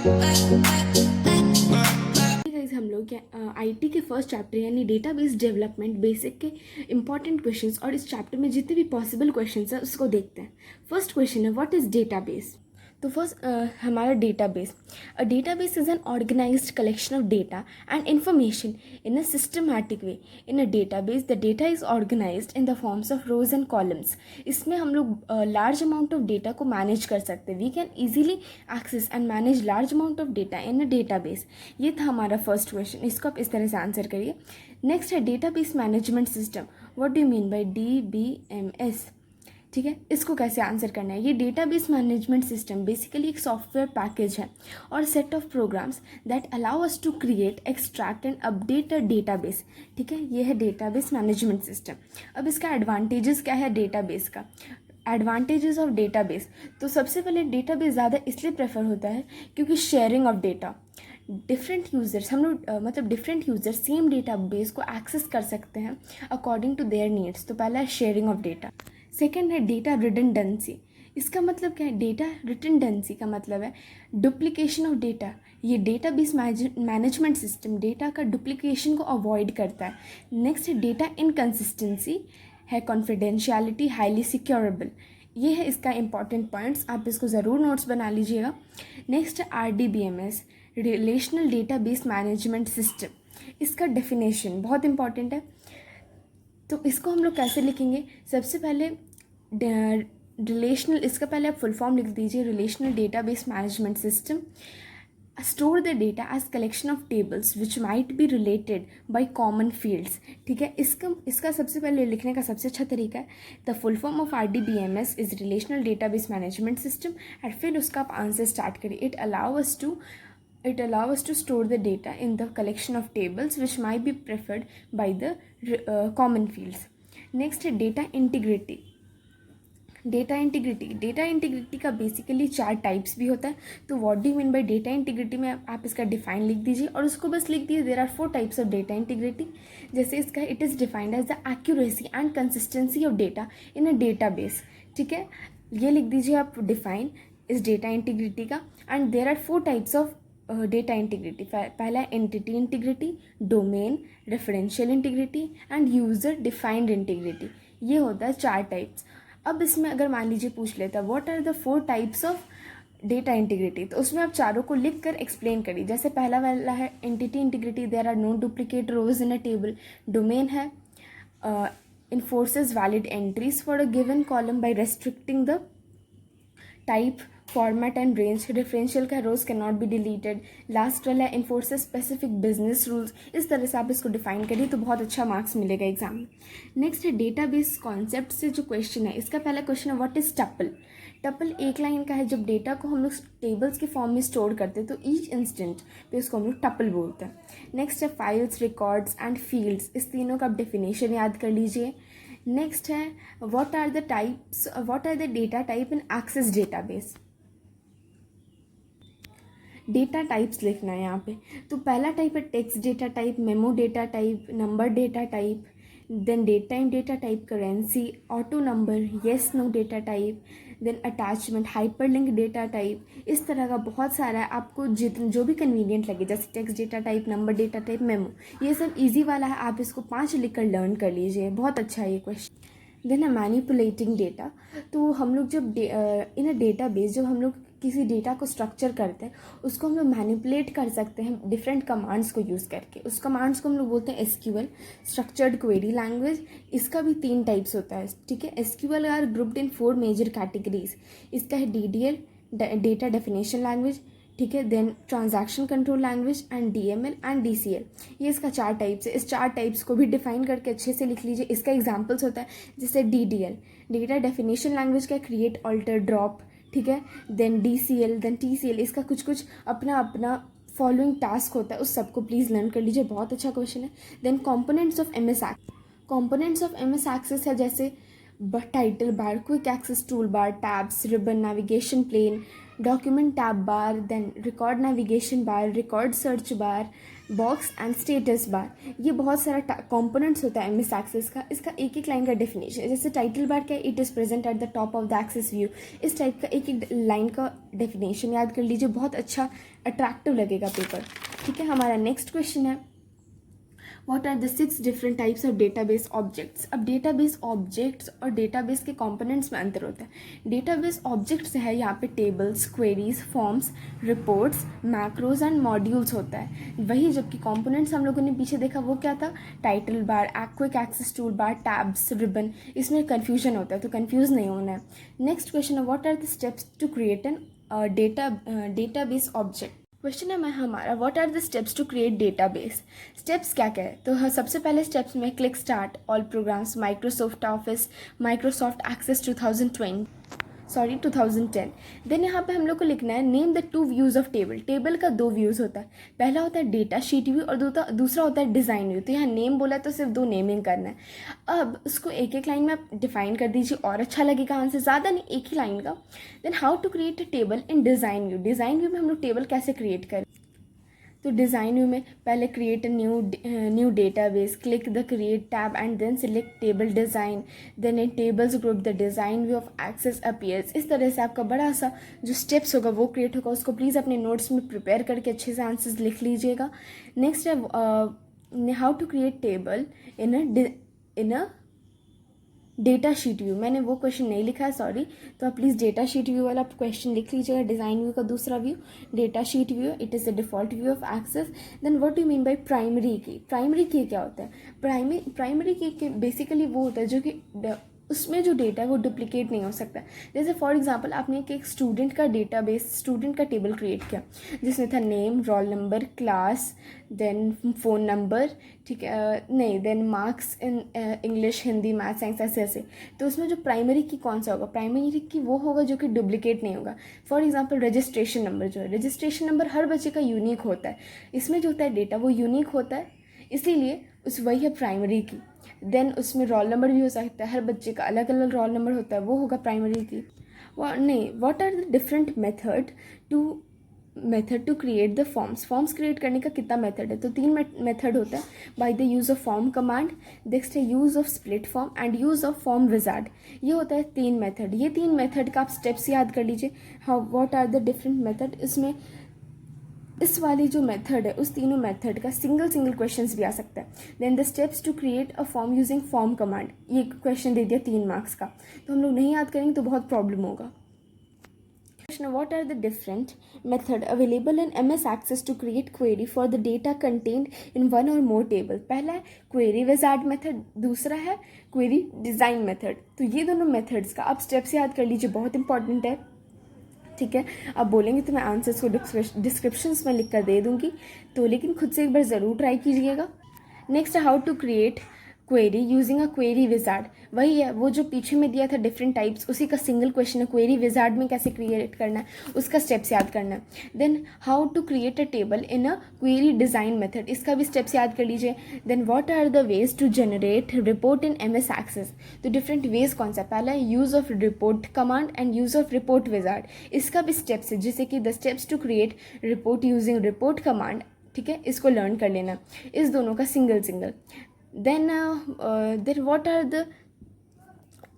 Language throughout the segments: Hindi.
गाइस हम लोग आईटी के फर्स्ट चैप्टर यानी डेटाबेस डेवलपमेंट बेसिक के इंपॉर्टेंट क्वेश्चंस और इस चैप्टर में जितने भी पॉसिबल क्वेश्चंस हैं उसको देखते हैं। फर्स्ट क्वेश्चन है व्हाट इज़ डेटाबेस। तो फर्स्ट हमारा database, a database is an organised collection of data and information in a systematic way. In a database the data is organised in the forms of rows and columns. इसमें हम लोग लार्ज अमाउंट ऑफ डेटा को मैनेज कर सकते हैं। We can easily access and manage large amount of data in a database. ये था हमारा फर्स्ट क्वेश्चन, इसको आप इस तरह से आंसर करिए। नेक्स्ट है database management system. What do you mean by DBMS। ठीक है, इसको कैसे आंसर करना है। ये डेटाबेस मैनेजमेंट सिस्टम बेसिकली एक सॉफ्टवेयर पैकेज है और set of programs that allow us to create, extract and update a database. ठीक है, ये है डेटाबेस मैनेजमेंट सिस्टम। अब इसका एडवांटेजेस क्या है डेटाबेस का। एडवांटेजेस ऑफ डेटाबेस, तो सबसे पहले डेटाबेस ज़्यादा इसलिए प्रेफर होता है क्योंकि sharing of data, different users हम लोग मतलब डिफरेंट यूज़र्स सेम डेटाबेस को एक्सेस कर सकते हैं अकॉर्डिंग टू देयर नीड्स। तो पहला है शेयरिंग ऑफ डेटा। सेकेंड है डेटा रिडंडेंसी। इसका मतलब क्या है, डेटा रिडंडेंसी का मतलब है डुप्लीकेशन ऑफ डेटा। ये डेटाबेस मैनेजमेंट सिस्टम डेटा का डुप्लीकेशन को अवॉइड करता है। नेक्स्ट है डेटा इनकन्सिस्टेंसी, है कॉन्फिडेंशियलिटी, हाईली सिक्योरेबल। ये है इसका इंपॉर्टेंट पॉइंट्स, आप इसको ज़रूर नोट्स बना लीजिएगा। नेक्स्ट है RDBMS, relational database management system. इसका डेफिनेशन बहुत इंपॉर्टेंट है, तो इसको हम लोग कैसे लिखेंगे। सबसे पहले रिलेशनल, इसका पहले आप फुल फॉर्म लिख दीजिए, relational database management system store the data as collection of tables which might be related by common fields. ठीक है, इसका सबसे पहले लिखने का सबसे अच्छा तरीका है the full form of RDBMS is relational database management system, and फिर उसका आप आंसर स्टार्ट करिए। It allow us to store the data in the collection of tables which might be preferred by the common fields. Next है data integrity। डेटा इंटीग्रिटी का बेसिकली 4 टाइप्स भी होता है। तो what do you mean bye data integrity में आप इसका डिफाइन लिख दीजिए और उसको बस लिख दीजिए there are 4 types of data integrity. जैसे इसका it is defined as the accuracy and consistency of data in a database. ठीक है, ये लिख दीजिए आप डिफाइन इस डेटा इंटीग्रिटी का। And there are 4 types of data integrity. पहला है entity integrity, domain, referential integrity and user defined integrity. ये होता है 4 टाइप्स। अब इसमें अगर मान लीजिए पूछ लेता है what are the 4 types of data integrity, तो उसमें आप चारों को लिख कर एक्सप्लेन करिए। जैसे पहला वाला है entity integrity, there are no duplicate rows in a table. Domain है enforces valid entries for a given column by restricting the type, format and range. Referential का rows cannot be deleted. Last वाला enforces specific business rules। इस तरह से आप इसको डिफाइन करिए तो बहुत अच्छा मार्क्स मिलेगा एग्जाम में। नेक्स्ट है डेटाबेस कॉन्सेप्ट से जो क्वेश्चन है, इसका पहला क्वेश्चन है व्हाट इज टपल। टपल एक लाइन का है, जब डेटा को हम लोग टेबल्स के फॉर्म में स्टोर करते हैं तो ईच इंस्टेंट पे उसको हम लोग टपल बोलते हैं। नेक्स्ट है फाइल्स, रिकॉर्ड्स एंड फील्ड्स। इस तीनों का आप डेफिनेशन याद कर लीजिए। नेक्स्ट है what are the data type in access database. Data types लिखना है यहाँ पे। तो पहला टाइप है text data type, memo data type, number data type, then date time data type, currency, auto number, yes no data type, then attachment, hyperlink data type. इस तरह का बहुत सारा है, आपको जो भी कन्वीनियंट लगे, जैसे text data type, number data type, memo, ये सब इजी वाला है। आप इसको 5 लिख कर लर्न कर लीजिए, बहुत अच्छा है ये क्वेश्चन। देन है मैनिपुलेटिंग डेटा। तो हम लोग जब इन अ डेटाबेस जब हम लोग किसी डेटा को स्ट्रक्चर करते हैं उसको हम लोग मैनिपुलेट कर सकते हैं डिफरेंट कमांड्स को यूज़ करके। उस कमांड्स को हम लोग बोलते हैं SQL, स्ट्रक्चर्ड क्वेरी लैंग्वेज। इसका भी 3 टाइप्स होता है। ठीक है, SQL are grouped in 4 major categories. इसका है DDL, डेटा डेफिनेशन लैंग्वेज। ठीक है, then transaction control language and DML and DCL। ये इसका 4 टाइप्स है। इस 4 टाइप्स को भी डिफाइन करके अच्छे से लिख लीजिए। इसका एग्जांपल्स होता है जैसे DDL, डेटा डेफिनेशन लैंग्वेज का क्रिएट, ऑल्टर, ड्रॉप। ठीक है, देन DCL, देन TCL, इसका कुछ अपना अपना फॉलोइंग टास्क होता है, उस सबको प्लीज़ लर्न कर लीजिए, बहुत अच्छा क्वेश्चन है। Then components of MS access है जैसे title bar, quick access tool bar, tabs, ribbon, navigation pane, document tab bar, then record navigation bar, record search bar, box and status bar. ये बहुत सारा कंपोनेंट्स होता है MS एक्सेस का। इसका एक एक लाइन का डेफिनेशन है, जैसे टाइटल बार क्या है, it is present at the top of the Access view. इस टाइप का एक एक लाइन का डेफिनेशन याद कर लीजिए, बहुत अच्छा अट्रैक्टिव लगेगा पेपर। ठीक है, हमारा नेक्स्ट क्वेश्चन है what are the 6 different types of database objects. अब डेटाबेस ऑब्जेक्ट्स और डेटाबेस के कंपोनेंट्स में अंतर होता है। डेटाबेस ऑब्जेक्ट्स है यहाँ पे tables, queries, forms, reports, macros and modules होता है वही, जबकि कंपोनेंट्स हम लोगों ने पीछे देखा वो क्या था, title bar, quick access tool bar, tabs, ribbon. इसमें कन्फ्यूजन होता है, तो कन्फ्यूज नहीं होना है। नेक्स्ट क्वेश्चन है what are the steps to create an database object. Question है हमारा what are the steps to create database. Steps क्या क्या है, तो सबसे पहले स्टेप्स में click start, all programs, Microsoft Office, Microsoft Access 2010। Then यहाँ पे हम लोग को लिखना है name the 2 views of table. Table का 2 व्यूज़ होता है, पहला होता है डेटा शीट व्यू और दूसरा होता है डिज़ाइन व्यू। तो यहाँ नेम बोला तो सिर्फ 2 नेमिंग करना है। अब उसको एक एक लाइन में आप डिफाइन कर दीजिए और अच्छा लगेगा आंसर, ज़्यादा नहीं, एक ही लाइन का। Then how to create a table in design view. Design view में हम लोग टेबल कैसे क्रिएट करें, तो डिज़ाइन व्यू में पहले create a new database, click the create tab and then select table design, then in tables group the design view of Access appears. इस तरह से आपका बड़ा सा जो स्टेप्स होगा वो क्रिएट होगा। उसको प्लीज़ अपने नोट्स में प्रिपेयर करके अच्छे से आंसर्स लिख लीजिएगा। नेक्स्ट है how to create table in a data sheet view. मैंने वो क्वेश्चन नहीं लिखा है, सॉरी, तो आप प्लीज़ डेटा शीट व्यू वाला क्वेश्चन लिख लीजिएगा। डिज़ाइन व्यू का दूसरा view, data sheet view, it is the default view of Access. Then what you mean by primary key. Primary key क्या होता है, प्राइमरी की बेसिकली वो होता है जो कि उसमें जो डेटा है वो डुप्लीकेट नहीं हो सकता। जैसे फॉर एग्जांपल आपने एक स्टूडेंट का डेटाबेस, स्टूडेंट का टेबल क्रिएट किया जिसमें था name, roll number, class, then phone number, ठीक है, नहीं, then marks in English, Hindi, math, science, ऐसे ऐसे। तो उसमें जो प्राइमरी की कौन सा होगा, प्राइमरी की वो होगा जो कि डुप्लीकेट नहीं होगा। फॉर एग्जांपल रजिस्ट्रेशन नंबर जो है, रजिस्ट्रेशन नंबर हर बच्चे का यूनिक होता है। इसमें जो होता है डेटा वो यूनिक होता है, इसीलिए वही है प्राइमरी की। देन उसमें रोल नंबर भी हो सकता है, हर बच्चे का अलग अलग रोल नंबर होता है, वो होगा प्राइमरी की। नहीं, what are the different method to create the forms create करने का कितना मेथड है, तो 3 मेथड होता है, by the use of form command, next है use of split form and use of form wizard. ये होता है 3 मेथड। ये 3 मेथड का आप स्टेप्स याद कर लीजिए। How what are the different method, इसमें इस वाली जो मेथड है उस तीनों मेथड का सिंगल क्वेश्चंस भी आ सकता है। Then the steps to create a form using form command, ये क्वेश्चन दे दिया 3 मार्क्स का, तो हम लोग नहीं याद करेंगे तो बहुत प्रॉब्लम होगा। Question, what are the different method available in MS Access to create query for the data content in 1 और मोर टेबल। पहला है क्वेरी विजार्ड मेथड, दूसरा है क्वेरी डिज़ाइन मेथड। तो ये दोनों मेथड्स का आप स्टेप्स याद कर लीजिए, बहुत इंपॉर्टेंट है। ठीक है, आप बोलेंगे तो मैं आंसर्स को डिस्क्रिप्शंस में लिख कर दे दूँगी, तो लेकिन खुद से एक बार ज़रूर ट्राई कीजिएगा। नेक्स्ट है how to create query using a query wizard. वही है, वो जो पीछे में दिया था डिफरेंट टाइप्स, उसी का सिंगल क्वेश्चन है, क्वेरी विजार्ड में कैसे क्रिएट करना है उसका स्टेप्स याद करना है। Then how to create a table in a query design method, इसका भी स्टेप्स याद कर लीजिए। Then what are the ways to generate report in MS Access, तो डिफरेंट वेज कौन सा, पहला है use of report command and use of report wizard, इसका भी स्टेप्स है, जैसे कि the steps to create report using report command. ठीक है, इसको लर्न कर लेना, इस दोनों का single. then what are the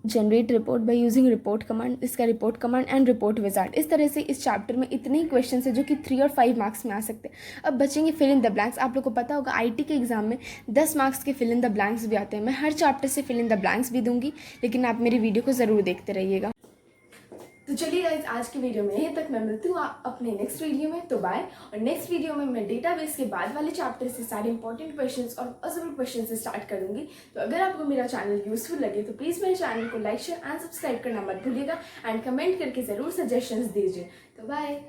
generate report by using report command, इसका report command and report wizard. इस तरह से इस चैप्टर में इतने ही क्वेश्चन है जो कि 3 और 5 मार्क्स में आ सकते हैं। अब बचेंगे फिल इन द ब्लैंक्स। आप लोग को पता होगा IT के एग्जाम में 10 मार्क्स के फिल इन द ब्लैंक्स भी आते हैं। मैं हर चैप्टर से फिल इन द ब्लैंक्स भी दूंगी, लेकिन आप मेरी वीडियो को ज़रूर देखते रहिएगा। तो चलिए गाइस, आज की वीडियो में यहीं तक। मैं मिलती हूँ अपने नेक्स्ट वीडियो में, तो बाय। और नेक्स्ट वीडियो में मैं डेटाबेस के बाद वाले चैप्टर से सारे इंपॉर्टेंट क्वेश्चंस और पजल क्वेश्चंस से स्टार्ट करूंगी। तो अगर आपको मेरा चैनल यूजफुल लगे तो प्लीज़ मेरे चैनल को लाइक, शेयर एंड सब्सक्राइब करना मत भूलिएगा, एंड कमेंट करके ज़रूर सजेशंस दीजिए। तो बाय।